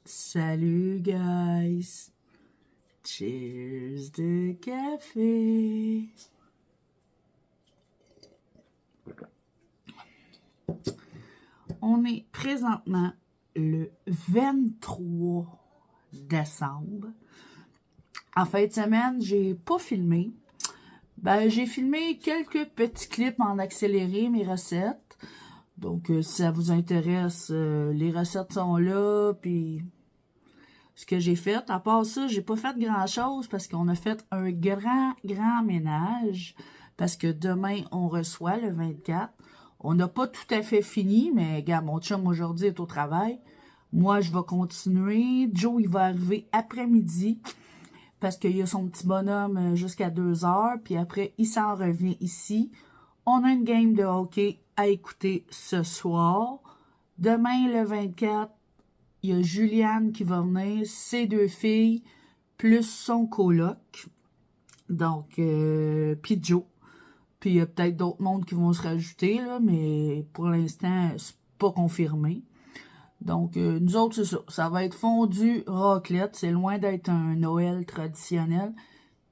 Salut guys, cheers de café. On est présentement le 23 décembre. En fin de semaine, j'ai pas filmé. J'ai filmé quelques petits clips en accéléré, mes recettes. Donc, si ça vous intéresse, les recettes sont là, puis ce que j'ai fait. À part ça, j'ai pas fait grand-chose parce qu'on a fait un grand ménage. Parce que demain, on reçoit le 24. On n'a pas tout à fait fini, mais regarde, mon chum aujourd'hui est au travail. Moi, je vais continuer. Joe, il va arriver après-midi parce qu'il y a son petit bonhomme jusqu'à 2 heures. Puis après, il s'en revient ici. On a une game de hockey à écouter ce soir. Demain, le 24, il y a Juliane qui va venir, ses 2 filles, plus son coloc. Donc, puis Joe. Puis il y a peut-être d'autres mondes qui vont se rajouter, là, mais pour l'instant, c'est pas confirmé. Donc, nous autres, c'est ça. Ça va être fondu raclette. C'est loin d'être un Noël traditionnel.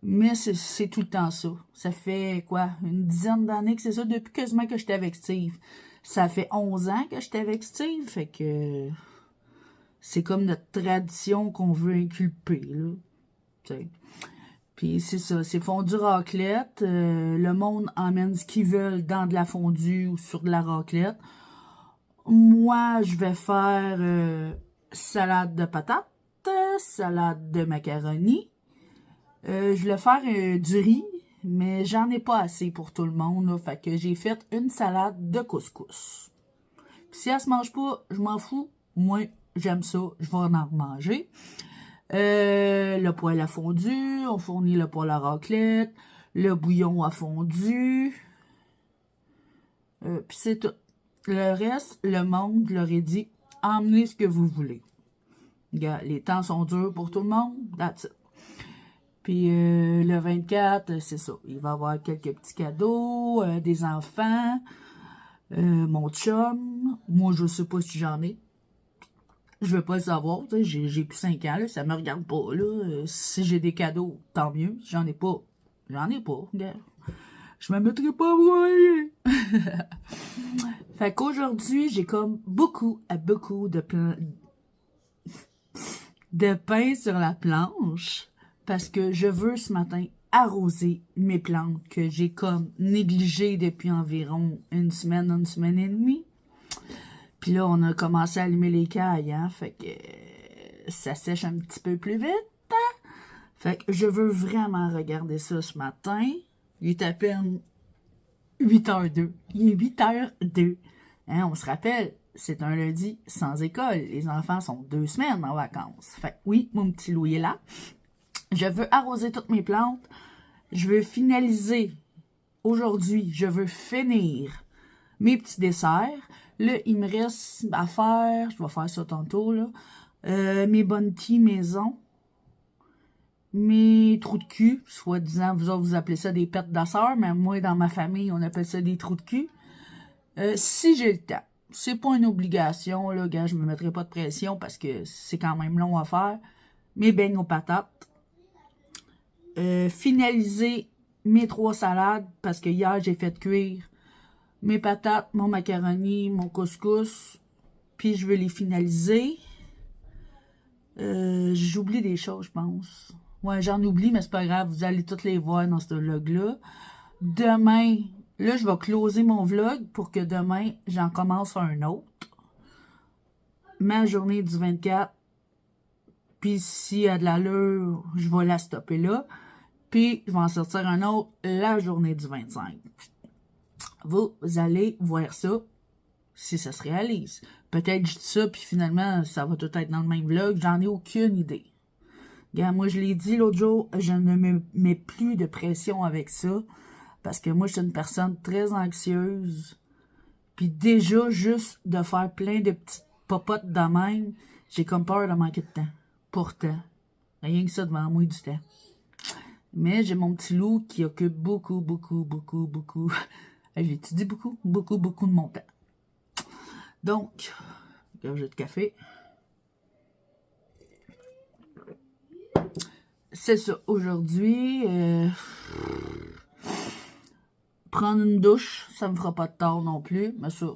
Mais c'est tout le temps ça. Ça fait, quoi, une dizaine d'années que c'est ça, depuis quasiment que j'étais avec Steve. Ça fait 11 ans que j'étais avec Steve, fait que c'est comme notre tradition qu'on veut inculper, là. T'sais. Puis c'est ça, c'est fondu raclette. Le monde emmène ce qu'ils veulent dans de la fondue ou sur de la raclette. Moi, je vais faire salade de patates, salade de macaroni. Je voulais faire du riz, mais j'en ai pas assez pour tout le monde, là. Fait que j'ai fait une salade de couscous. Puis si elle se mange pas, je m'en fous. Moi, j'aime ça, je vais en manger. Le poêle a fondu, on fournit le poêle à raclette, le bouillon a fondu. Puis c'est tout. Le reste, le monde leur a dit, emmenez ce que vous voulez. Les temps sont durs pour tout le monde, that's it. Puis le 24, c'est ça. Il va y avoir quelques petits cadeaux, des enfants, mon chum. Moi, je sais pas si j'en ai. Je veux pas le savoir, tu sais, j'ai plus 5 ans, là, ça me regarde pas, là. Si j'ai des cadeaux, tant mieux. Si j'en ai pas, regarde. Je me mettrai pas à broyer. Fait qu'aujourd'hui, j'ai comme beaucoup de pain sur la planche parce que je veux ce matin arroser mes plantes que j'ai comme négligées depuis environ une semaine et demie. Puis là, on a commencé à allumer les cailles, hein, fait que ça sèche un petit peu plus vite. Hein? Fait que je veux vraiment regarder ça ce matin. Il est à peine 8h02. Il est 8h02. Hein, on se rappelle, c'est un lundi sans école. Les enfants sont 2 semaines en vacances. Fait que oui, mon petit Louis est là. Je veux arroser toutes mes plantes. Je veux finaliser aujourd'hui. Je veux finir mes petits desserts. Là, il me reste à faire, je vais faire ça tantôt, là, mes bounty maison, mes trous de cul, soi-disant, vous autres, vous appelez ça des pets d'asseur, mais moi, dans ma famille, on appelle ça des trous de cul. Si j'ai le temps, c'est pas une obligation, là, gars, je me mettrai pas de pression parce que c'est quand même long à faire. Mes beignes aux patates. Finaliser mes 3 salades parce que hier, j'ai fait cuire mes patates, mon macaroni, mon couscous, puis je veux les finaliser. J'oublie des choses, je pense. Ouais, j'en oublie, mais c'est pas grave, vous allez toutes les voir dans ce vlog-là. Demain, là, je vais closer mon vlog pour que demain, j'en commence un autre. Ma journée du 24, Puis s'il y a de l'allure, je vais la stopper là. Puis je vais en sortir un autre la journée du 25. Vous allez voir ça si ça se réalise. Peut-être que je dis ça, puis finalement, ça va tout être dans le même vlog. J'en ai aucune idée. Regarde, moi, je l'ai dit l'autre jour, je ne me mets plus de pression avec ça. Parce que moi, je suis une personne très anxieuse. Puis déjà, juste de faire plein de petites popotes de même, j'ai comme peur de manquer de temps. Pourtant, rien que ça devant moi du temps. Mais j'ai mon petit loup qui occupe beaucoup. J'étudie beaucoup de mon temps. Donc, gorgée de café. C'est ça. Aujourd'hui, prendre une douche, ça me fera pas de tort non plus. Mais ça,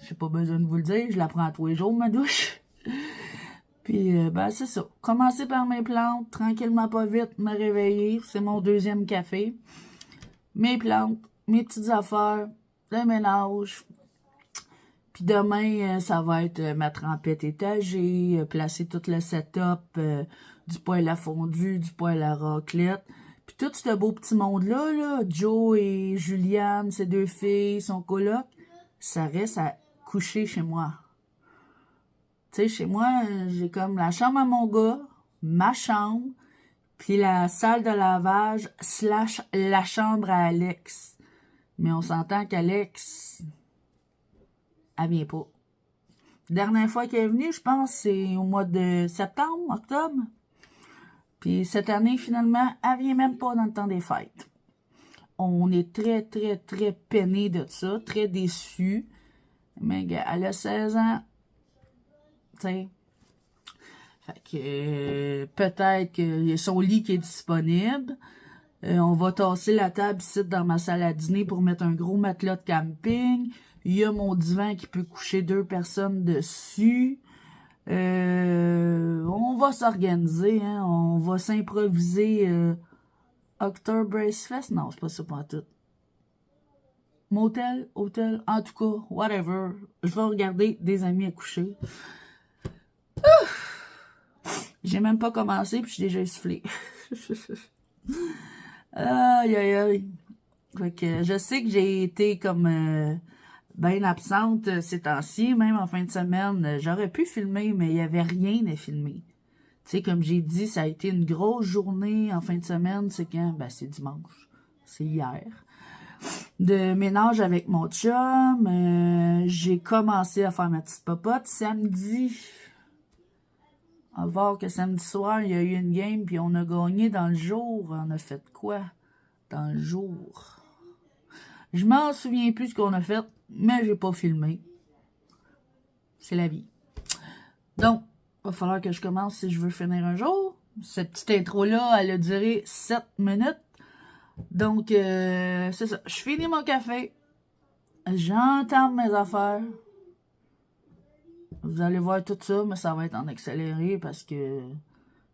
j'ai pas besoin de vous le dire. Je la prends tous les jours, ma douche. Puis, ben, c'est ça. Commencer par mes plantes, tranquillement, pas vite, me réveiller. C'est mon deuxième café. Mes plantes, mes petites affaires, le ménage. Puis demain, ça va être ma trempette étagée, placer tout le setup, du poêle à fondue, du poêle à raclette. Puis tout ce beau petit monde-là, là, Joe et Juliane, ces deux filles, son coloc, ça reste à coucher chez moi. Tu sais, chez moi, j'ai comme la chambre à mon gars, ma chambre, puis la salle de lavage / la chambre à Alex. Mais on s'entend qu'Alex, elle vient pas. Dernière fois qu'elle est venue, je pense, c'est au mois de septembre, octobre. Puis cette année, finalement, elle vient même pas dans le temps des fêtes. On est très peinés de ça, très déçus. Mais elle a 16 ans. Tu sais. Fait que peut-être qu'il y a son lit qui est disponible. On va tasser la table ici dans ma salle à dîner pour mettre un gros matelas de camping. Il y a mon divan qui peut coucher 2 personnes dessus. On va s'organiser, hein. On va s'improviser. Oktoberfest Fest? Non, c'est pas ça pas tout. Motel, hôtel, en tout cas, whatever. Je vais regarder des amis à coucher. J'ai même pas commencé, puis je suis déjà essoufflée. Aïe. Fait que je sais que j'ai été comme bien absente ces temps-ci, même en fin de semaine. J'aurais pu filmer, mais il n'y avait rien à filmer. Tu sais, comme j'ai dit, ça a été une grosse journée en fin de semaine. C'est quand? Ben, c'est dimanche. C'est hier. De ménage avec mon chum. J'ai commencé à faire ma petite popote samedi. On va voir que samedi soir, il y a eu une game, puis on a gagné dans le jour. On a fait quoi? Dans le jour. Je m'en souviens plus ce qu'on a fait, mais j'ai pas filmé. C'est la vie. Donc, il va falloir que je commence si je veux finir un jour. Cette petite intro-là, elle a duré 7 minutes. Donc, c'est ça. Je finis mon café. J'entame mes affaires. Vous allez voir tout ça, mais ça va être en accéléré parce que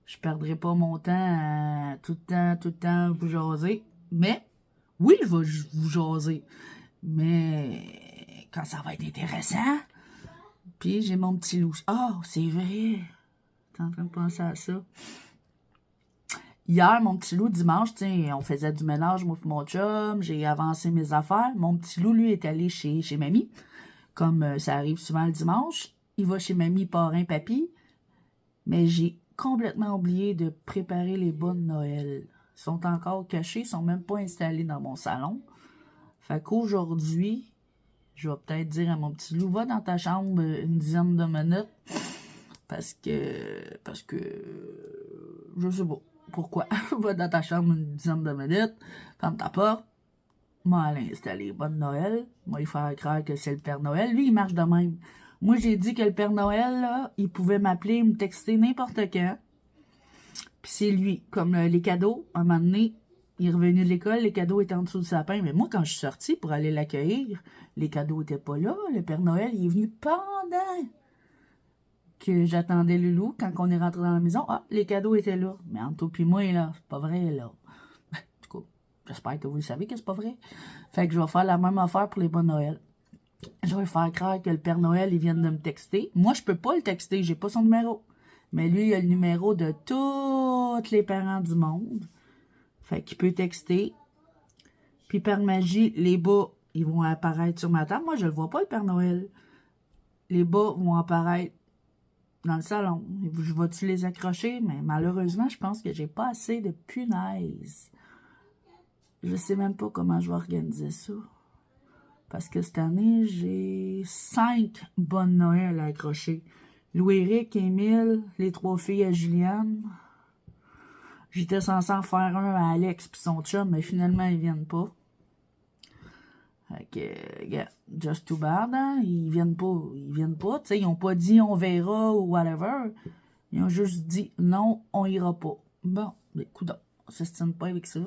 je perdrai pas mon temps à tout le temps vous jaser. Mais, oui, je vais vous jaser. Mais, quand ça va être intéressant. Puis, j'ai mon petit loup. Ah, c'est vrai. T'es en train de penser à ça. Hier, mon petit loup, dimanche, on faisait du ménage, moi et mon chum. J'ai avancé mes affaires. Mon petit loup, lui, est allé chez mamie. Comme ça arrive souvent le dimanche. Il va chez mamie, parrain, papy. Mais j'ai complètement oublié de préparer les bas de Noël. Ils sont encore cachés, ils sont même pas installés dans mon salon. Fait qu'aujourd'hui, je vais peut-être dire à mon petit loup, va dans ta chambre une dizaine de minutes. Parce que, je sais pas pourquoi. Va dans ta chambre une dizaine de minutes, ferme ta porte. Moi, aller installer les bas de Noël. Moi, il faire croire que c'est le Père Noël. Lui, il marche de même. Moi, j'ai dit que le Père Noël, là, il pouvait m'appeler, me texter n'importe quand. Puis c'est lui. Comme les cadeaux, un moment donné, il est revenu de l'école, les cadeaux étaient en dessous du sapin. Mais moi, quand je suis sortie pour aller l'accueillir, les cadeaux étaient pas là. Le Père Noël, il est venu pendant que j'attendais Loulou. Quand on est rentré dans la maison, les cadeaux étaient là. Mais entre toi et moi, là, c'est pas vrai, là. En tout cas, j'espère que vous le savez que c'est pas vrai. Fait que je vais faire la même affaire pour les bas de Noël. Je vais faire croire que le Père Noël, il vient de me texter. Moi, je peux pas le texter, j'ai pas son numéro. Mais lui, il a le numéro de tous les parents du monde. Fait qu'il peut texter. Puis par magie, les bas, ils vont apparaître sur ma table. Moi, je le vois pas, le Père Noël. Les bas vont apparaître dans le salon. Je vais-tu les accrocher? Mais malheureusement, je pense que j'ai pas assez de punaises. Je sais même pas comment je vais organiser ça. Parce que cette année, j'ai 5 bonnes Noël à accrocher. Louis-Éric, Émile, les 3 filles à Juliane. J'étais censé en faire un à Alex puis son chum, mais finalement, ils viennent pas. Fait que, yeah, just too bad, hein? Ils viennent pas, tu sais, ils ont pas dit on verra ou whatever. Ils ont juste dit non, on ira pas. Bon, ben, coudonc, on s'estime pas avec ça.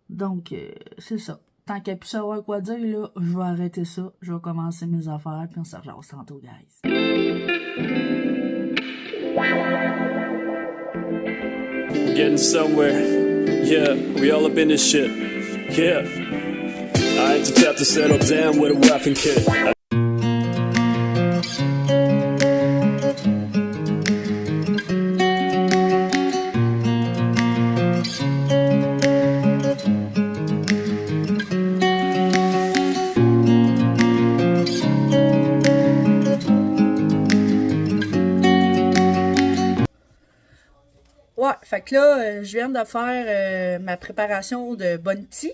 Donc, c'est ça. Tant qu'à plus savoir quoi dire, là, je vais arrêter ça. Je vais commencer mes affaires, puis on se rejoint tantôt, guys. We're getting somewhere. Yeah, we all up in this shit. Yeah. I ain't the type to settle down with a wife and kid. Ouais, fait que là, je viens de faire ma préparation de Bounty.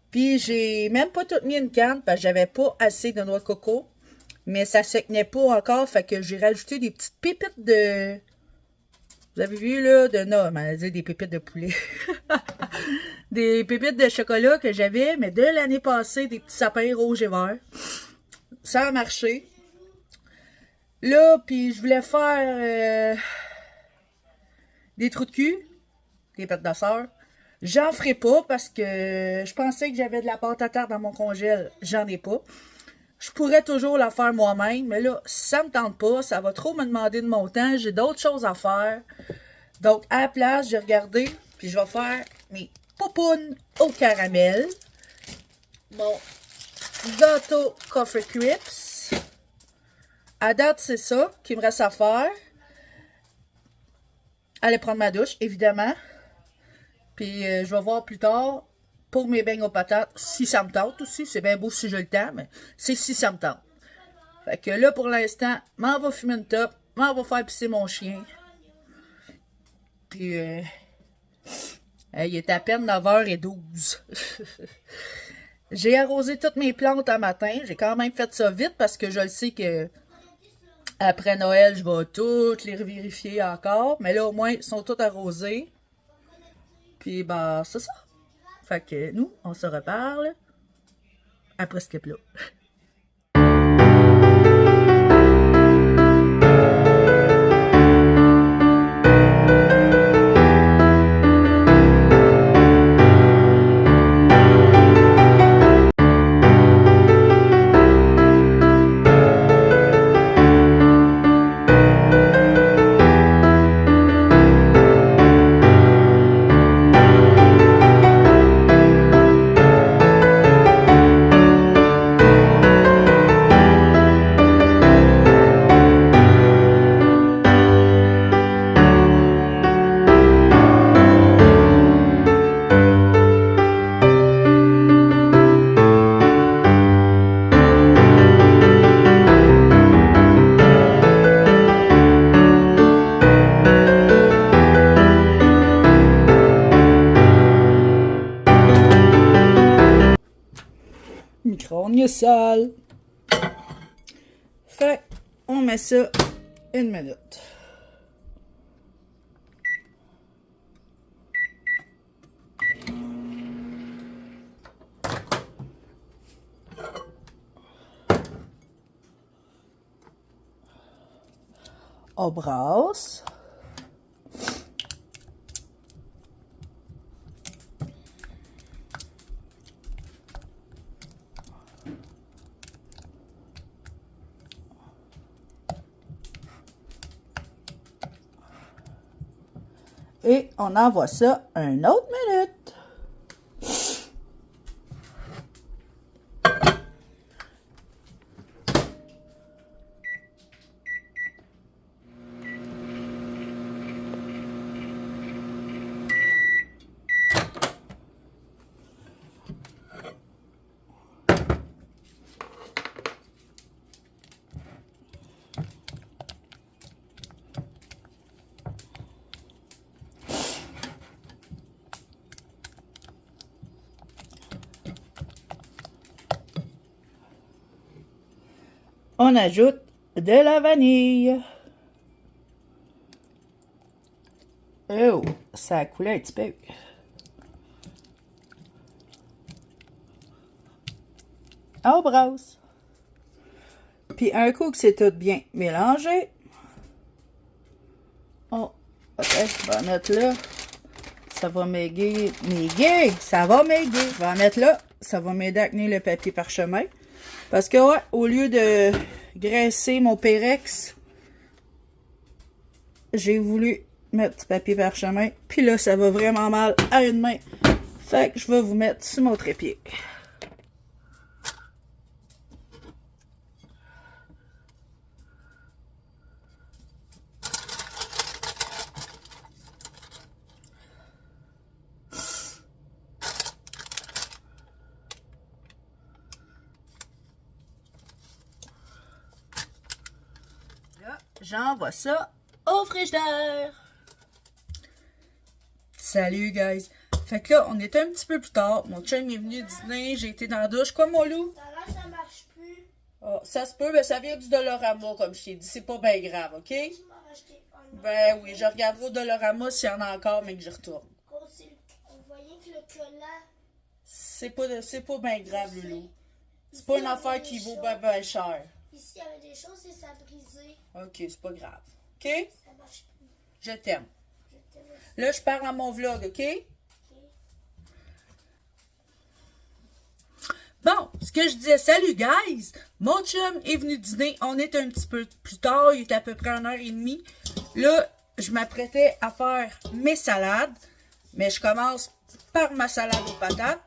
Puis j'ai même pas tout mis une canne parce que j'avais pas assez de noix de coco. Mais ça secnait pas encore, fait que j'ai rajouté des petites pépites de... Vous avez vu là, non, on dit des pépites de poulet. Des pépites de chocolat que j'avais, mais de l'année passée, des petits sapins rouges et verts. Ça a marché. Là, puis je voulais faire des trous de cul, des pâtes de sœur. J'en ferai pas parce que je pensais que j'avais de la pâte à tarte dans mon congèle. J'en ai pas. Je pourrais toujours la faire moi-même, mais là, ça me tente pas. Ça va trop me demander de mon temps. J'ai d'autres choses à faire. Donc, à la place, j'ai regardé, puis je vais faire mes popounes au caramel. Mon gâteau Coffee Crisps. À date, c'est ça qu'il me reste à faire. Aller prendre ma douche, évidemment. Puis je vais voir plus tard pour mes beignes aux patates, si ça me tente aussi. C'est bien beau si j'ai le temps, mais c'est si ça me tente. Fait que là, pour l'instant, m'en va fumer une top, m'en va faire pisser mon chien. Puis, il est à peine 9h12. J'ai arrosé toutes mes plantes un matin. J'ai quand même fait ça vite parce que je le sais que après Noël, je vais toutes les revérifier encore. Mais là, au moins, ils sont toutes arrosées. Puis, bah, c'est ça. Fait que nous, on se reparle après ce clip-là. Micro-ondes sale. Fait, on met ça une minute. On brasse. Et on envoie ça une autre minute. on ajoute de la vanille. Oh, ça a coulé un petit peu. On brasse. Puis un coup que c'est tout bien mélangé, oh, ok, je vais en mettre là. Ça va m'aider. Ça va m'aider. Je vais en mettre là. Ça va m'aider à tenir le papier parchemin. Parce que, ouais, au lieu de graisser mon Pérex, j'ai voulu mettre du papier parchemin. Puis là, ça va vraiment mal à une main. Fait que je vais vous mettre sur mon trépied. J'envoie ça au frigidaire. Salut, guys. Fait que là, on est un petit peu plus tard. Mon chum est venu dîner. J'ai été dans la douche. Quoi, mon loup? Ça marche plus. Oh, ça se peut, mais ça vient du Dolorama, comme je t'ai dit. C'est pas bien grave, OK? Tu m'as racheté un. Ben oui, je regarderai au Dolorama s'il y en a encore, mais que je retourne. Vous voyez que le collant. C'est pas bien grave, Loulou. C'est pas une affaire qui vaut ben cher. Ici, il y avait des choses et ça a brisé. OK, c'est pas grave. OK? Ça marche plus. Je t'aime. Je t'aime aussi. Là, je parle à mon vlog, OK? Ok. Bon, ce que je disais, salut guys! Mon chum est venu dîner, on est un petit peu plus tard, il est à peu près 1h30. Là, je m'apprêtais à faire mes salades, mais je commence par ma salade aux patates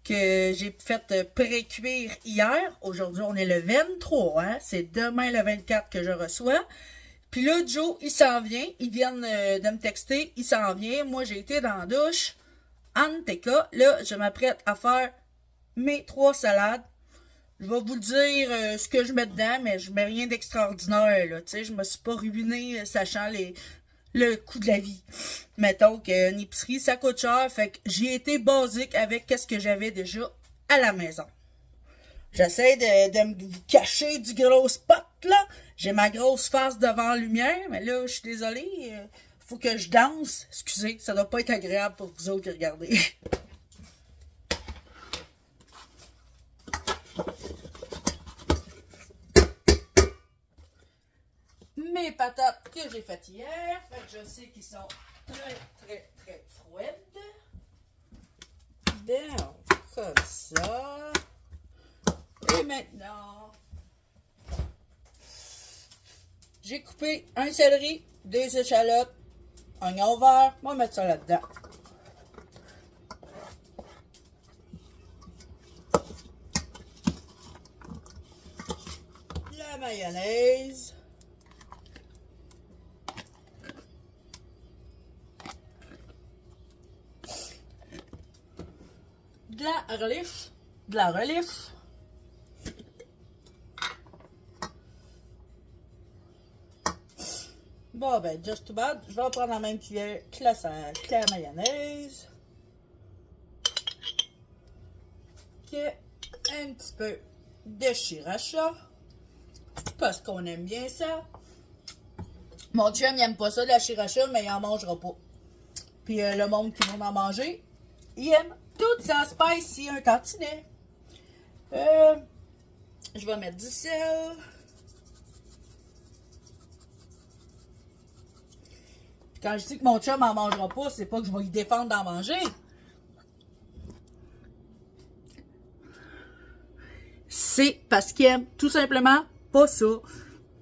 que j'ai fait pré-cuire hier. Aujourd'hui, on est le 23, hein? C'est demain le 24 que je reçois. Puis là, Joe, il s'en vient, ils viennent de me texter, il s'en vient. Moi, j'ai été dans la douche, en TK. Là, je m'apprête à faire mes 3 salades. Je vais vous le dire ce que je mets dedans, mais je mets rien d'extraordinaire, là. Tu sais, je me suis pas ruinée sachant le coût de la vie. Mettons qu'une épicerie, ça coûte cher, fait que j'ai été basique avec qu'est-ce que j'avais déjà à la maison. J'essaie de me cacher du gros spot, là. J'ai ma grosse face devant la lumière, mais là, je suis désolée, faut que je danse. Excusez, ça doit pas être agréable pour vous autres qui regardez. Mes patates que j'ai faites hier, fait que je sais qu'ils sont très froides. Bien, comme ça. Et maintenant, j'ai coupé un céleri, des échalotes, un oignon vert. On va mettre ça là-dedans. La mayonnaise. De la relief. Bon, ben, just about. Je vais en prendre la même cuillère que la mayonnaise. Que un petit peu de sriracha. Parce qu'on aime bien ça. Mon chum, il aime pas ça, de la sriracha, mais il en mangera pas. Puis le monde qui va en manger, il aime tout ça spicy, un tantinet. Je vais mettre du sel. Puis quand je dis que mon chum en mangera pas, c'est pas que je vais lui défendre d'en manger. C'est parce qu'il aime tout simplement pas ça.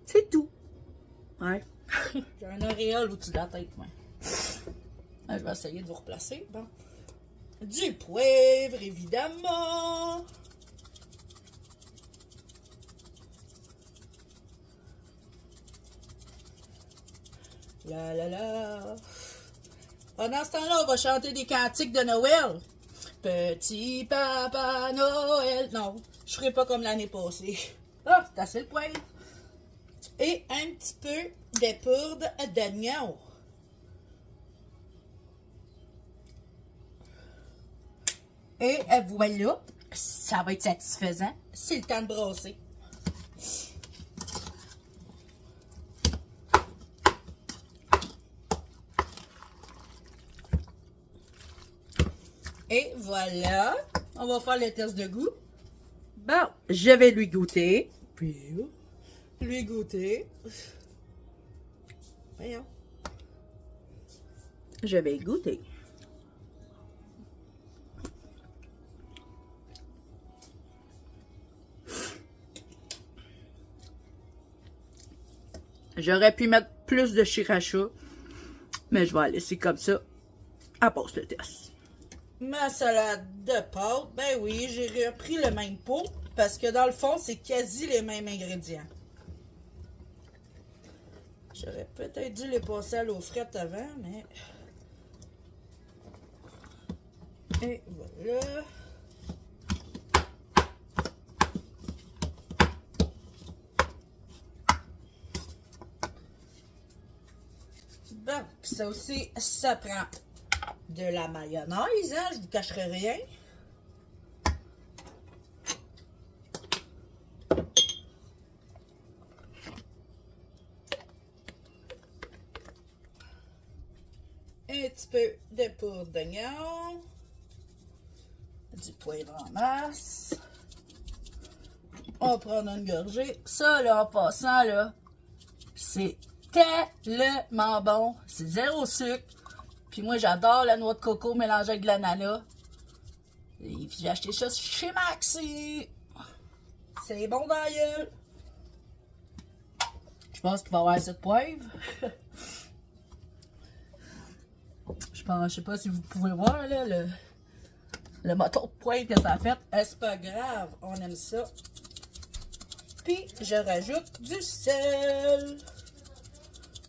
C'est tout. Ouais. J'ai un auréole au-dessus de la tête, moi. Je vais essayer de vous replacer. Bon. Du poivre, évidemment. La. Pendant ce temps-là, on va chanter des cantiques de Noël. Petit Papa Noël. Non, je ferai pas comme l'année passée. Ah, c'est assez le poivre. Et un petit peu de poudre d'oignon. Et voilà, ça va être satisfaisant. C'est le temps de brasser. Et voilà, on va faire le test de goût. Bon, je vais lui goûter. Puis, lui goûter. Voyons. Je vais goûter. J'aurais pu mettre plus de sriracha, mais je vais la laisser comme ça. Elle passe le test. Ma salade de pâtes, ben oui, j'ai repris le même pot parce que dans le fond, c'est quasi les mêmes ingrédients. J'aurais peut-être dû les passer à l'eau frette avant, mais... Et voilà. Bon, pis ça aussi, ça prend de la mayonnaise, hein, je vous cacherai rien. Un petit peu de poudre d'oignon, du poivre en masse. On va prendre une gorgée. Ça, là, en passant, là, c'est tellement bon. C'est zéro sucre. Puis moi, j'adore la noix de coco mélangée avec de l'ananas. Et puis j'ai acheté ça chez Maxi. C'est bon dans la gueule. Je pense qu'il va y avoir assez de poivre. Je sais pas si vous pouvez voir là, le moton de poivre que ça a fait. C'est pas grave, on aime ça. Puis je rajoute du sel.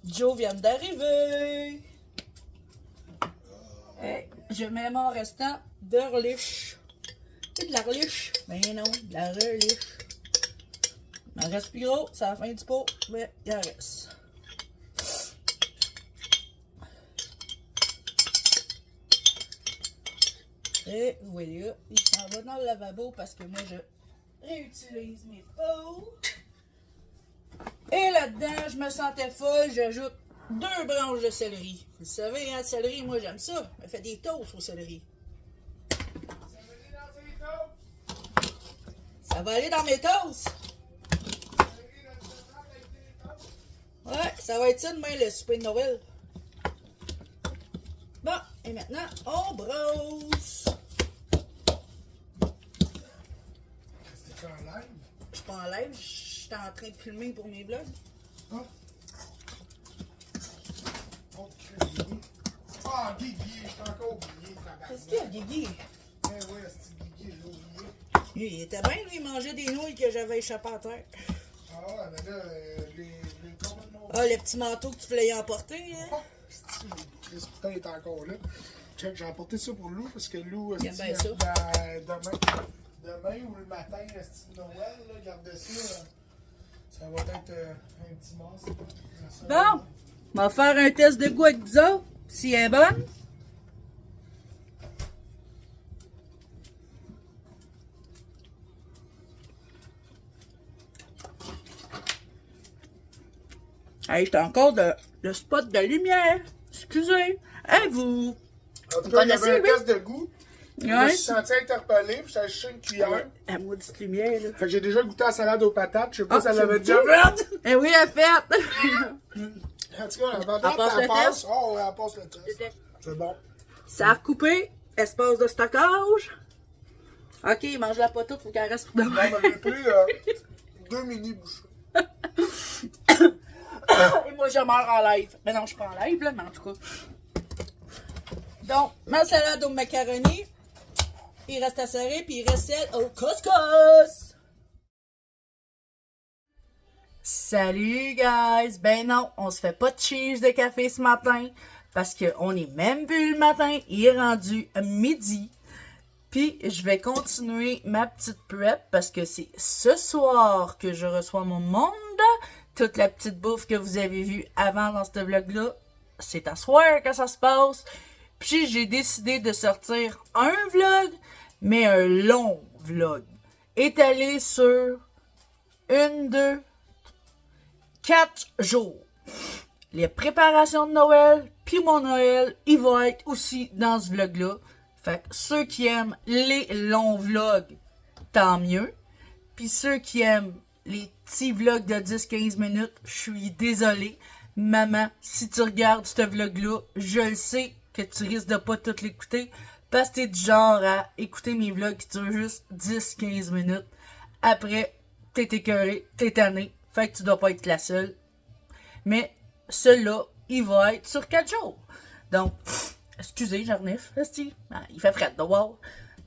Joe vient d'arriver. Et je mets mon restant de reliche. C'est de la reliche. Ben non, de la reliche. Il m'en reste plus gros, c'est la fin du pot, mais il en reste. Et voilà, il s'en va dans le lavabo parce que moi je réutilise mes pots. Et là-dedans, je me sentais folle, j'ajoute 2 branches de céleri. Vous savez, hein, le céleri, moi j'aime ça. Je fais des toasts au céleri. Ça va aller dans mes toasts. Ouais, ça va être ça demain, le souper de Noël. Bon, et maintenant, on brosse. C'était en live? Je suis pas en live, je suis en train de filmer pour mes vlogs. Ah! Oh, Guigui. Ah, Guigui, je t'ai encore oublié. Qu'est-ce qu'il y a, Guigui? Eh oui, c'est Guigui, j'ai oublié. Il était bien, lui, il mangeait des nouilles que j'avais échappées à terre. Ah, mais là, les complètement. Ah, le petit manteau que tu voulais y emporter, hein? Ah, Chris Putain est encore là. Check, j'ai apporté ça pour Lou parce que Lou, Il aime bien ça. Demain ou le matin, le Noël, là, gardez ça. Ça va être un petit masque. Bon, on va faire un test de goût avec vous autres, si elle est bonne. Hey, j'étais encore le spot de lumière. Excusez. Hey, vous. En tout cas, il y avait un oui? test de goût. Je me Ouais. suis senti interpellé, puis j'ai acheté une cuillère. La maudite lumière, là. Fait que j'ai déjà goûté à la salade aux patates. Je sais pas Ah, si elle c'est l'avait bon. déjà faite. Eh oui, elle fait. En tout cas, la patate, Elle passe le elle passe. test? Oh, ouais, elle passe le test. C'est bon. Ça a recoupé. Espace de stockage. Ok, il mange la pas toute, faut qu'elle reste pour Bon, demain. ben, j'ai pris 2 mini bouchées. Et moi, je meurs en live. Mais non, je suis pas en live, là, mais en tout cas. Donc, ma salade au macaroni. Il reste à serrer, puis il reste celle au couscous. Salut, guys! Ben non, on se fait pas de cheese de café ce matin, parce qu'on est même bu le matin. Il est rendu midi. Puis, je vais continuer ma petite prep, parce que c'est ce soir que je reçois mon monde. Toute la petite bouffe que vous avez vue avant dans ce vlog-là, c'est à soir que ça se passe. Puis j'ai décidé de sortir un vlog, mais un long vlog, étalé sur 1, 2, 4 jours. Les préparations de Noël, puis mon Noël, il va être aussi dans ce vlog-là. Fait que ceux qui aiment les longs vlogs, tant mieux. Puis ceux qui aiment les petits vlogs de 10-15 minutes, je suis désolée. Maman, si tu regardes ce vlog-là, je le sais que tu risques de pas tout l'écouter. Parce que t'es du genre à écouter mes vlogs qui durent juste 10-15 minutes. Après, t'es écœuré, t'es tanné. Fait que tu dois pas être la seule. Mais celui-là, il va être sur 4 jours. Donc, excusez, j'en renifle. Il fait frais dehors.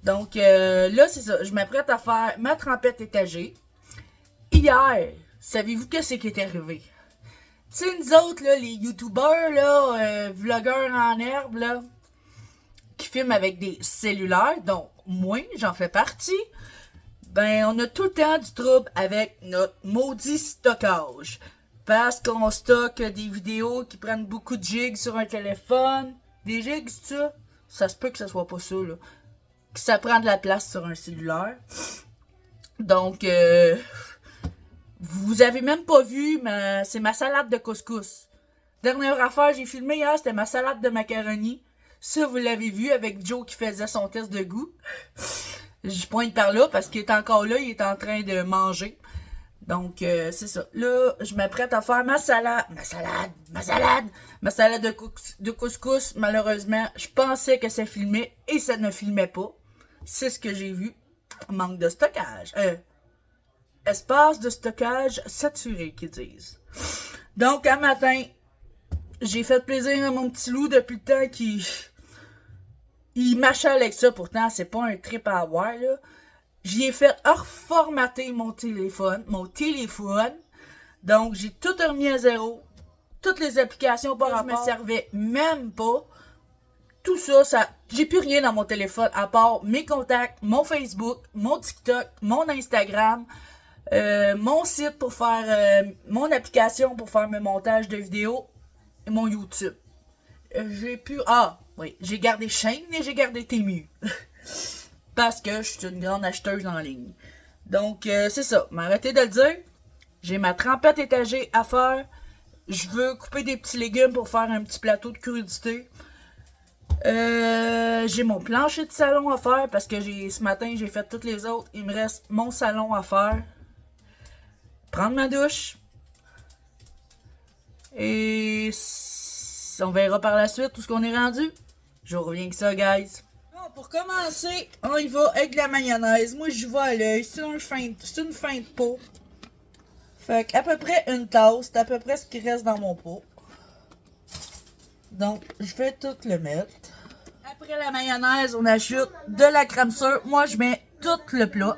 Donc, là, c'est ça. Je m'apprête à faire ma trempette étagée. Hier, savez-vous qu'est-ce qui est arrivé? Tu sais, nous autres, là, les youtubeurs, là, vlogueurs en herbe, là, qui filment avec des cellulaires, dont moi, j'en fais partie, ben, on a tout le temps du trouble avec notre maudit stockage. Parce qu'on stocke des vidéos qui prennent beaucoup de gigs sur un téléphone. Des gigs, c'est ça? Ça se peut que ça soit pas ça, là. Que ça prend de la place sur un cellulaire. Donc, vous avez même pas vu, c'est ma salade de couscous. Dernière affaire, j'ai filmé hier, c'était ma salade de macaroni. Ça, vous l'avez vu avec Joe qui faisait son test de goût. Je pointe par là parce qu'il est encore là, il est en train de manger. Donc, c'est ça. Là, je m'apprête à faire ma salade de couscous. Malheureusement, je pensais que ça filmait et ça ne filmait pas. C'est ce que j'ai vu. Manque de stockage. Espace de stockage saturé, qu'ils disent. Donc, un matin, j'ai fait plaisir à mon petit loup depuis le temps qu'il... Il m'achale avec ça, pourtant, c'est pas un trip à avoir, là. J'y ai fait reformater mon téléphone. Donc, j'ai tout remis à zéro. Toutes les applications par rapport, je me servais même pas. Tout ça, j'ai plus rien dans mon téléphone à part mes contacts, mon Facebook, mon TikTok, mon Instagram, mon site pour faire mon application pour faire mes montages de vidéos et mon YouTube. J'ai gardé Shane et j'ai gardé Temu. Parce que je suis une grande acheteuse en ligne. Donc, c'est ça. M'arrêtez de le dire. J'ai ma trempette étagée à faire. Je veux couper des petits légumes pour faire un petit plateau de crudité. J'ai mon plancher de salon à faire parce que ce matin, j'ai fait toutes les autres. Il me reste mon salon à faire. Prendre ma douche. Et on verra par la suite où ce qu'on est rendu. Je reviens avec ça, guys. Bon, pour commencer, on y va avec la mayonnaise. Moi, j'y vais à l'œil. C'est une fin de pot. Fait qu'à peu près une tasse. C'est à peu près ce qui reste dans mon pot. Donc, je vais tout le mettre. Après la mayonnaise, on ajoute de la crème sure. Moi, je mets tout le plat.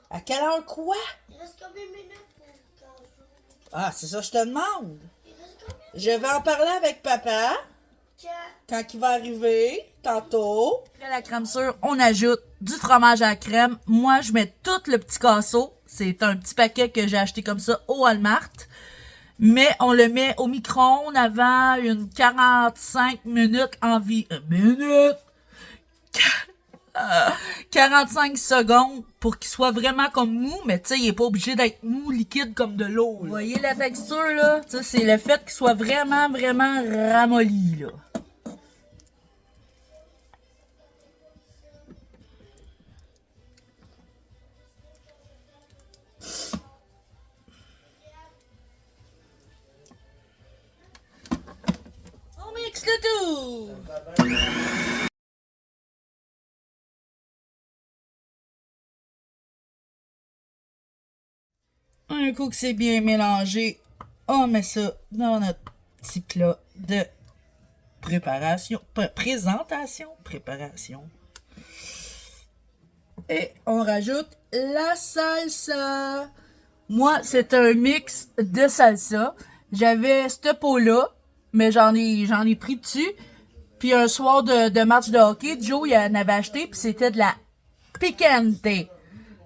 À quelle heure quoi? Il reste combien de minutes pour le cajou? Ah, c'est ça que je te demande. Il reste combien? Je vais en parler avec papa quand il va arriver, tantôt. Après la crème sure, on ajoute du fromage à la crème. Moi, je mets tout le petit casseau. C'est un petit paquet que j'ai acheté comme ça au Walmart. Mais on le met au micro-ondes avant une 45 minutes environ. 45 secondes pour qu'il soit vraiment comme mou, mais tu sais, il est pas obligé d'être mou, liquide comme de l'eau. Vous voyez la texture, là? Tu sais, c'est le fait qu'il soit vraiment, vraiment ramolli, là. On mixe le tout! Un coup que c'est bien mélangé, on met ça dans notre petit plat de préparation. Et on rajoute la salsa. Moi, c'est un mix de salsa. J'avais ce pot-là, mais j'en ai pris dessus. Puis un soir de match de hockey, Joe, il en avait acheté, puis c'était de la picante.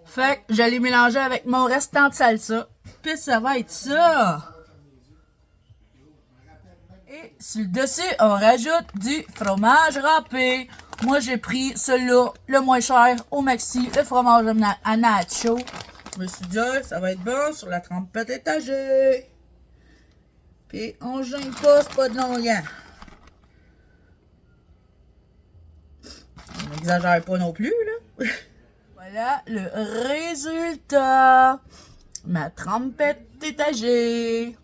Fait que j'allais mélanger avec mon restant de salsa. Puis ça va être ça. Et sur le dessus, on rajoute du fromage râpé. Moi, j'ai pris celui-là, le moins cher, au maxi, le fromage à nacho. Je me suis dit, ça va être bon sur la trempette étagée. Puis on gêne pas, c'est pas de longuant. J'exagère pas non plus, là. Voilà le résultat. Ma trompette étagée.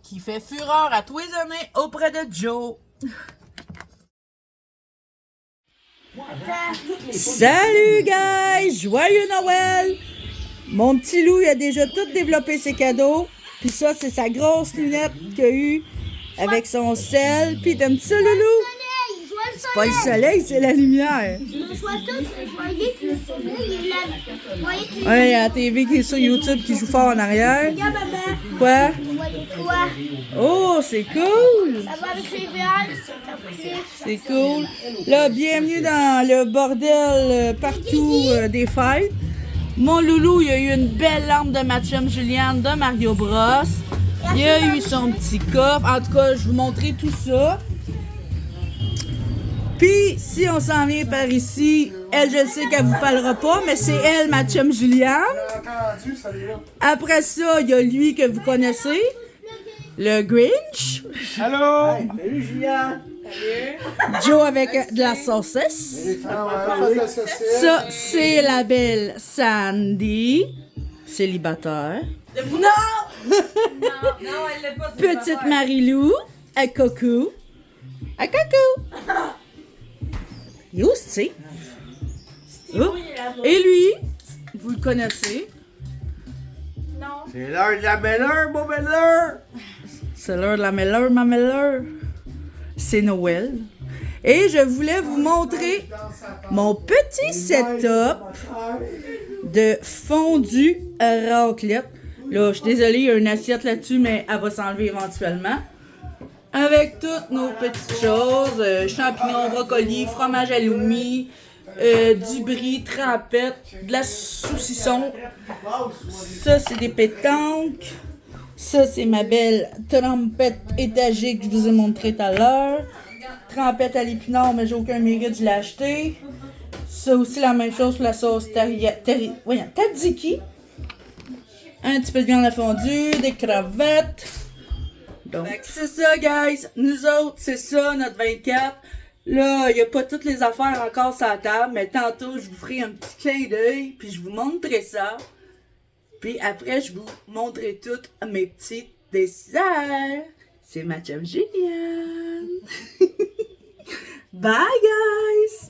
Qui fait fureur à tous les années auprès de Joe. Salut, guys! Joyeux Noël! Mon petit loup, il a déjà tout développé ses cadeaux. Puis ça, c'est sa grosse lunette qu'il a eue avec son sel. Puis t'aimes ça, Loulou? Soleil, je vois le Pas le soleil, c'est la lumière. Je vois tout. Vous voyez que le soleil est là. Vous voyez que Ouais, il y a la TV qui est sur YouTube qui joue fort en arrière. regarde, maman. Quoi? Vous voyez quoi? Oh, c'est cool! Ça va avec les verres, c'est appelé. C'est cool. Là, bienvenue dans le bordel partout des fêtes. Mon loulou, il a eu une belle lampe de ma chum Juliane de Mario Bros. Il a eu son petit coffre. En tout cas, je vous montrer tout ça. Puis, si on s'en vient par ici, elle, je sais qu'elle vous parlera pas, mais c'est elle, ma chum Juliane. J'ai entendu, ça est là. Après ça, il y a lui que vous connaissez, le Grinch. Allô? Salut Julien! Joe avec de la saucisse. Ah ouais, faites la saucisse. Ça, c'est la belle Sandy, célibataire. Non! Non, elle l'a pas. Petite Marie-Lou, à Coco. À Coco! Il est où, c'est? Oh. Et lui, vous le connaissez. C'est l'heure de la belle-heure, mon belle-heure! C'est l'heure de la mêleur, ma mêleur. C'est Noël. Et je voulais vous montrer mon petit setup de fondu à raclette. Là, je suis désolée, il y a une assiette là-dessus, mais elle va s'enlever éventuellement. Avec toutes nos petites choses, champignons, brocolis, fromage halloumi, du brie, trempette, de la saucisson. Ça, c'est des pétanques. Ça, c'est ma belle trompette étagée que je vous ai montré tout à l'heure. Trempette à l'épinard, mais j'ai aucun mérite, je l'ai acheté. Ça aussi, la même chose pour la sauce tzatziki. Un petit peu de viande à fondue, des crevettes. Donc, c'est ça, guys. Nous autres, c'est ça, notre 24. Là, il n'y a pas toutes les affaires encore sur la table, mais tantôt, je vous ferai un petit clin d'œil, puis je vous montrerai ça. Puis après, je vous montrerai toutes mes petits desserts. C'est ma chum Juliane. Bye, guys!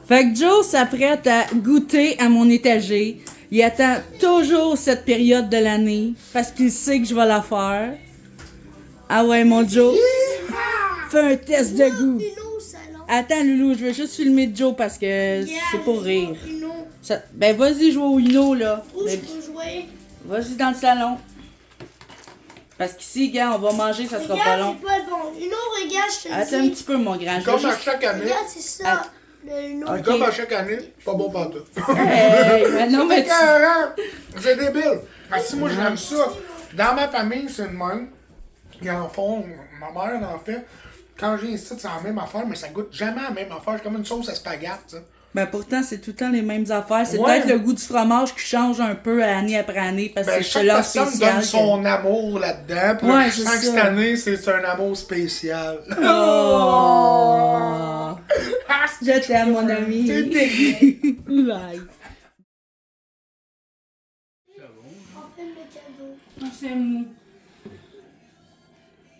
Fait que Joe s'apprête à goûter à mon étagée. Il attend toujours cette période de l'année parce qu'il sait que je vais la faire. Ah ouais, mon Joe. Fais un test de goût. Uno au salon. Attends, Loulou, je veux juste filmer Joe parce que c'est pour rire. Uno. Ben, vas-y jouer au Uno, là. Où je Ben, peux jouer? vas-y dans le salon. Parce qu'ici, gars, on va manger, ça sera pas Regarde, long. c'est pas bon. Uno, regarde, je te le Attends un dis. petit peu, mon grand. Je Comme veux à juste... chaque année. Regarde, c'est ça. Le Uno. Ok. Comme à chaque année, pas bon partout. Hey, mais non, mais C'est tu... carré. C'est débile. Parce que moi, j'aime ça. Dans ma famille, c'est le même. Ils en font, ma mère en fait. Quand j'ai ici, c'est la même affaire, mais ça goûte jamais la même affaire. C'est comme une sauce à spaghetti, tu sais. Ben pourtant, c'est tout le temps les mêmes affaires. C'est Ouais. peut-être le goût du fromage qui change un peu année après année parce que Ben, c'est chaque là personne spécial. donne son amour là-dedans. Puis Ouais, là, je c'est sens que ça. cette année, c'est un amour spécial. Oh! Ah, Je t'aime, mon ami. T'es dégueu. Bye. On fait le cadeau. C'est mou.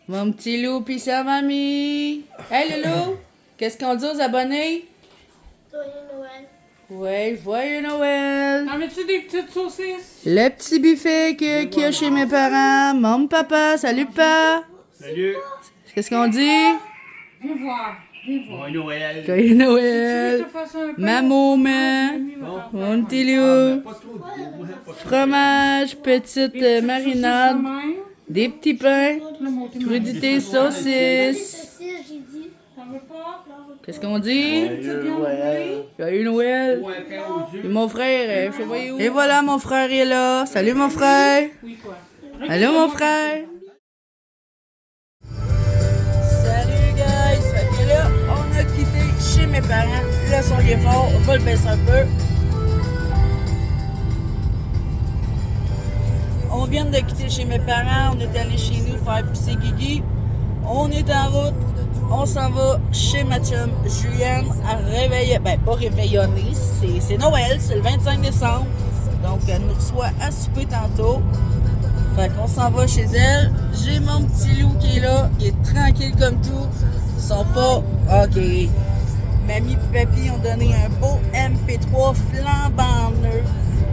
Mon petit loup pis sa mamie. Hey, Loulou! Qu'est-ce qu'on dit aux abonnés? Joyeux Noël. Ouais, joyeux Noël! En mets-tu des petites saucisses? Le petit buffet qu'il y a chez mes parents. Mon papa, salut papa! Salut! Qu'est-ce qu'on dit? Viens voir. Viens voir. Bon Noël! Joyeux Tu veux Noël! que je te fasse un pain? Maman, mon petit loup! Pas trop, moi, pas trop. Fromage, petite marinade, des petits pains, crudité, saucisse. Saucisse, j'ai dit. T'en veux pas? Qu'est-ce qu'on dit? Joyeux Noël! Ou un pain aux œufs. Et mon frère, je sais pas où. Et voilà, mon frère est là. Salut, mon frère! Oui, quoi? Allô, mon frère! Salut, guys! Fait que là, on a quitté chez mes parents. Le son il est fort, on va le baisser un peu. On vient de quitter chez mes parents, on est allé chez nous faire pisser Guigui. On est en route on s'en va chez ma chum Julienne à réveiller. Ben, pas réveillonner, c'est Noël, c'est le 25 décembre. Donc, elle nous reçoit à souper tantôt. Fait qu'on s'en va chez elle. J'ai mon petit loup qui est là, il est tranquille comme tout. Ils sont pas. Ok. Mamie et papy ont donné un beau MP3 flambant neuf.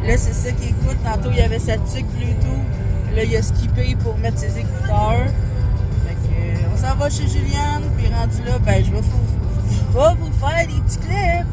Là, c'est ça qu'il écoute. Tantôt, il y avait sa tuque Bluetooth. Là, il a skippé pour mettre ses écouteurs. Fait que, on s'en va chez Juliane. Puis rendu là, ben, je vais vous faire des petits clips.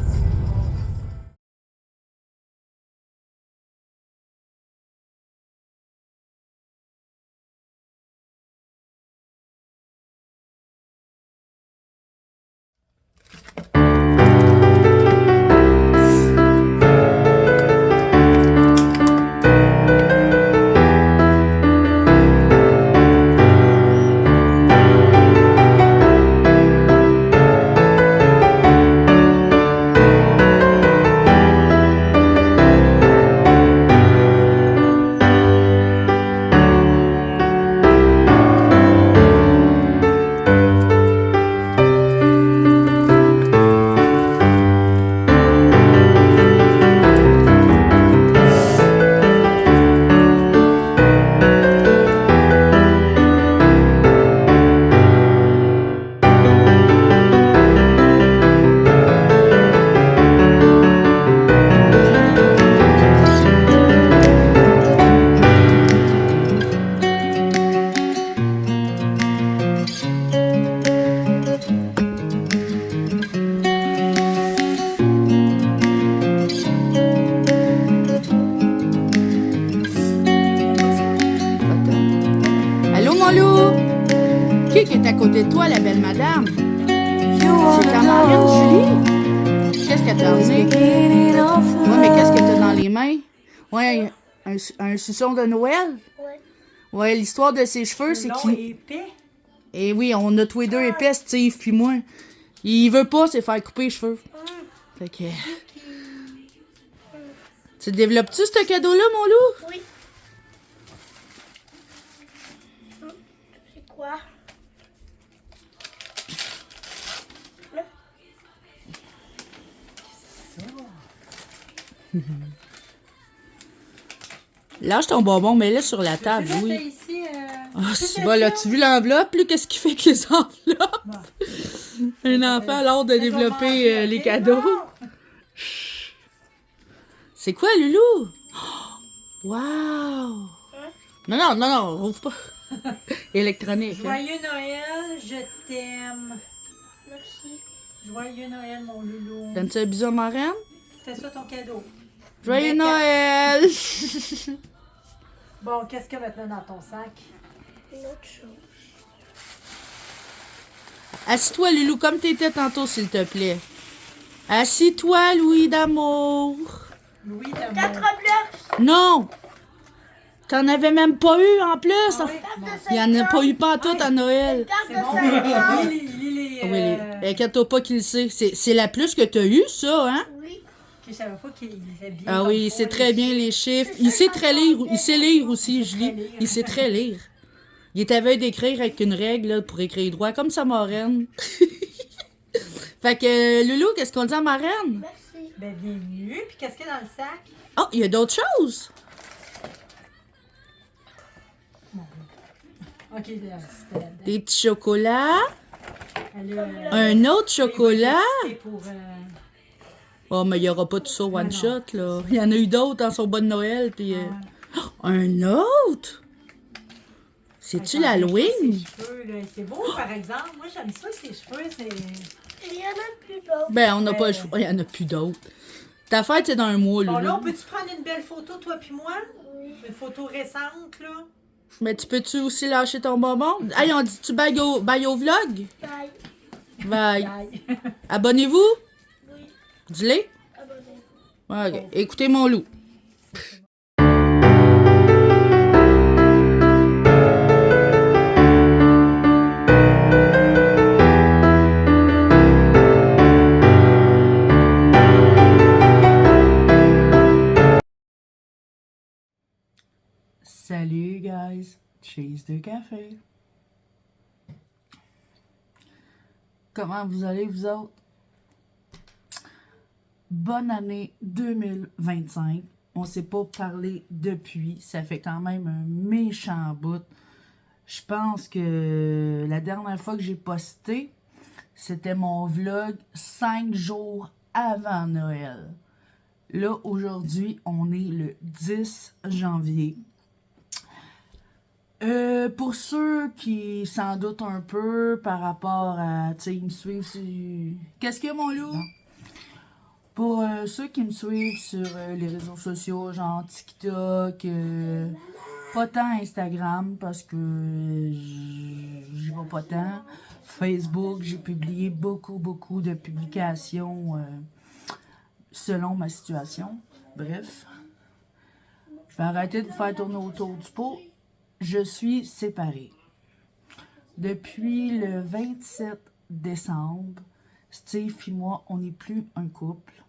Allô, mon loup? Qui est à côté de toi, la belle madame? C'est ta marraine, Julie? Qu'est-ce que t'as amené? Ouais, mais qu'est-ce que t'as dans les mains? Ouais, un suçon de Noël? Ouais. Ouais, l'histoire de ses cheveux, c'est Non, qu'il... épais. Et oui, on a tous les deux épais, Steve puis moi. Il veut pas se faire couper les cheveux. Fait que... Tu développes-tu ce cadeau-là, mon loup? Oui. C'est quoi? Lâche ton bonbon, mets-le sur la table, Tu oui. l'as ici, Ah, c'est bon, là, tu vu l'enveloppe, lui? Qu'est-ce qu'il fait avec les enveloppes? Un enfant a l'art de développer les cadeaux. C'est quoi, Loulou? Oh, wow! Non, ouvre pas. Électronique. Hein? Joyeux Noël, je t'aime. Merci. Joyeux Noël, mon loulou. Donnes-tu un bisou à ma reine? C'est ça ton cadeau. Joyeux Becca. Noël! Bon, qu'est-ce qu'il y a maintenant dans ton sac? Une autre chose. Assis-toi, Loulou, comme t'étais tantôt, s'il te plaît. Assis-toi, Louis d'amour. Louis 4 d'amour. blocs. Non! T'en avais même pas eu, en plus! Ah oui? Bon, Il y en a pas eu pantoute à Noël. Carte c'est de bon. 5 ans. Il Oui, inquiète-toi pas qu'il le sait. C'est la plus que t'as eu, ça, hein? Oui. Je savais pas qu'il lisait bien. Ah comme oui, il toi, sait très bien les chiffres. Il sait très lire. Il sait lire aussi, Julie. lire. Il sait très lire. Il est à veille d'écrire avec une règle là, pour écrire droit, comme sa marraine. Fait que, Loulou, qu'est-ce qu'on dit à ma reine? Merci. Ben, bienvenue. Puis qu'est-ce qu'il y a dans le sac? Oh, il y a d'autres choses. Ok, c'était là-dedans. Des petits chocolats. Elle a, Un autre chocolat. c'était pour, Oh, mais il n'y aura pas tout ça one shot, là. Il y en a eu d'autres dans son bon Noël, puis... Oh, un autre? C'est-tu l'Halloween? ses cheveux, là. C'est beau, par exemple. Moi, j'aime ça, ses cheveux. C'est... Il y en a plus d'autres. Ben, on n'a pas le choix. Il n'y en a plus d'autres. Ta fête, c'est dans un mois, Bon, là, Loulou. on peut-tu prendre une belle photo, toi puis moi? Oui. Une photo récente, là? Mais tu peux-tu aussi lâcher ton bonbon? Hey, on dit-tu bye au vlog? Bye. Bye. Aïe. Abonnez-vous? Oui. Dis-les. Abonnez-vous. Ok. Écoutez mon loup. Salut, guys. Cheese de café. Comment vous allez, vous autres? Bonne année 2025. On s'est pas parlé depuis. Ça fait quand même un méchant bout. Je pense que la dernière fois que j'ai posté, c'était mon vlog 5 jours avant Noël. Là, aujourd'hui, on est le 10 janvier. Pour ceux qui s'en doutent un peu par rapport à, tu sais, ils me suivent sur... Qu'est-ce qu'il y a, mon loup? Non. Pour ceux qui me suivent sur les réseaux sociaux, genre TikTok, pas tant Instagram parce que j'y vais pas tant. Facebook, j'ai publié beaucoup de publications selon ma situation. Bref, je vais arrêter de vous faire tourner autour du pot. Je suis séparée. Depuis le 27 décembre, Steve et moi, on n'est plus un couple.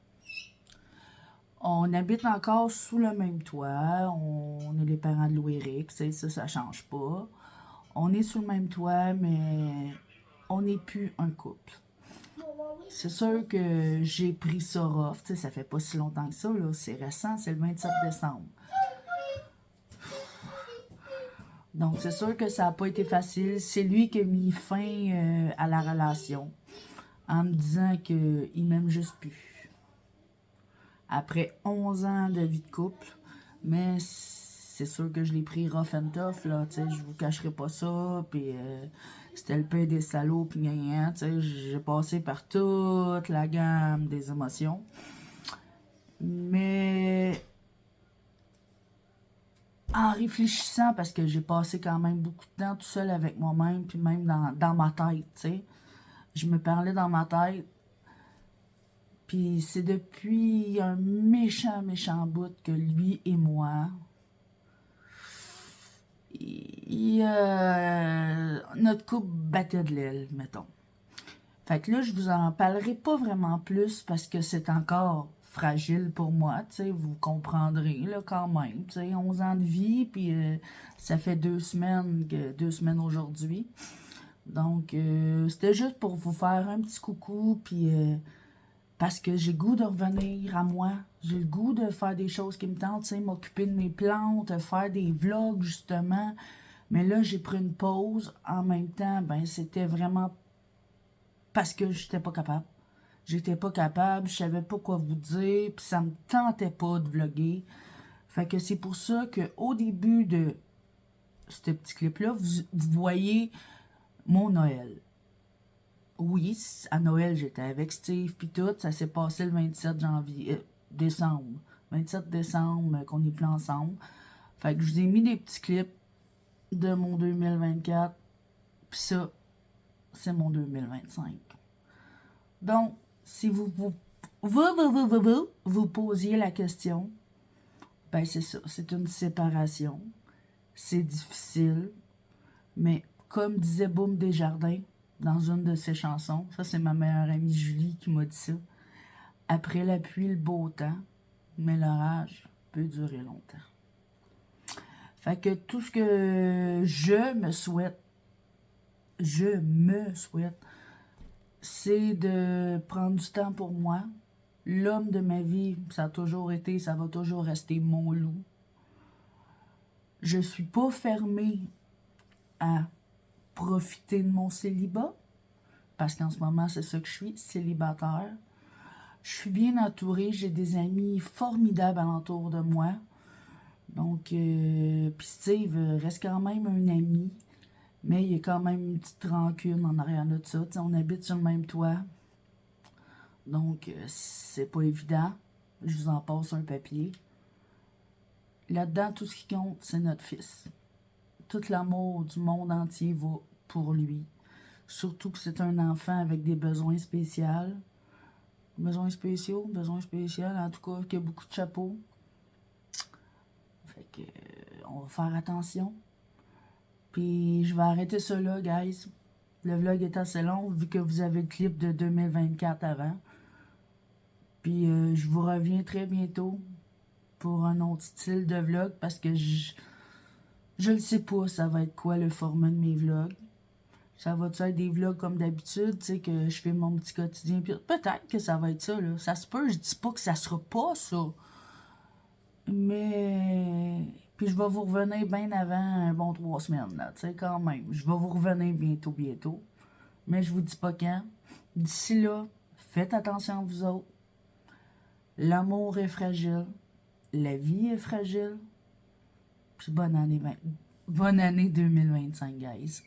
On habite encore sous le même toit. On est les parents de Louis-Éric. Ça change pas. On est sous le même toit, mais on n'est plus un couple. C'est sûr que j'ai pris ça rough. Ça fait pas si longtemps que ça. C'est récent, c'est le 27 décembre. Donc, c'est sûr que ça n'a pas été facile. C'est lui qui a mis fin à la relation en me disant qu'il m'aime juste plus. Après 11 ans de vie de couple, mais c'est sûr que je l'ai pris rough and tough, là, tu sais, je vous cacherai pas ça, puis c'était le pain des salauds, puis gagnan, tu sais, j'ai passé par toute la gamme des émotions. Mais en réfléchissant, parce que j'ai passé quand même beaucoup de temps tout seul avec moi-même, puis même dans ma tête, tu sais, je me parlais dans ma tête. Puis c'est depuis un méchant bout que lui et moi, notre couple battait de l'aile, mettons. Fait que là, je vous en parlerai pas vraiment plus parce que c'est encore fragile pour moi, tu sais, vous comprendrez, là, quand même, tu sais, 11 ans de vie, puis ça fait 2 semaines aujourd'hui. Donc, c'était juste pour vous faire un petit coucou, puis... parce que j'ai le goût de revenir à moi. J'ai le goût de faire des choses qui me tentent, tu sais, m'occuper de mes plantes, faire des vlogs, justement. Mais là, j'ai pris une pause. En même temps, ben, c'était vraiment parce que j'étais pas capable. J'étais pas capable, je savais pas quoi vous dire, puis ça me tentait pas de vlogger. Fait que c'est pour ça qu'au début de ce petit clip-là, vous voyez mon Noël. Oui, à Noël, j'étais avec Steve, puis tout. Ça s'est passé le 27 décembre. 27 décembre, qu'on est plus ensemble. Fait que je vous ai mis des petits clips de mon 2024. Puis ça, c'est mon 2025. Donc, si vous posiez la question, ben c'est ça. C'est une séparation. C'est difficile. Mais comme disait Boum Desjardins, dans une de ses chansons. Ça, c'est ma meilleure amie Julie qui m'a dit ça. Après la pluie, le beau temps, mais l'orage peut durer longtemps. Fait que tout ce que je me souhaite, c'est de prendre du temps pour moi. L'homme de ma vie, ça a toujours été, ça va toujours rester mon loup. Je suis pas fermée à profiter de mon célibat, parce qu'en ce moment, c'est ça que je suis, célibataire. Je suis bien entourée, j'ai des amis formidables alentour de moi. Donc, puis Steve reste quand même un ami, mais il y a quand même une petite rancune en arrière de ça. T'sais, on habite sur le même toit, donc c'est pas évident. Je vous en passe un papier. Là-dedans, tout ce qui compte, c'est notre fils. Tout l'amour du monde entier va pour lui. Surtout que c'est un enfant avec des besoins spéciaux. Besoins spéciaux, en tout cas, qui a beaucoup de chapeaux. Fait que, on va faire attention. Puis, je vais arrêter ça là, guys. Le vlog est assez long, vu que vous avez le clip de 2024 avant. Puis, je vous reviens très bientôt pour un autre style de vlog, parce que je ne sais pas ça va être quoi le format de mes vlogs. Ça va-tu être des vlogs comme d'habitude, tu sais, que je fais mon petit quotidien? Puis peut-être que ça va être ça, là. Ça se peut, je dis pas que ça sera pas ça. Mais... Puis je vais vous revenir bien avant un bon 3 semaines, là, tu sais, quand même. Je vais vous revenir bientôt. Mais je vous dis pas quand. D'ici là, faites attention à vous autres. L'amour est fragile. La vie est fragile. Puis bonne année 2025, guys.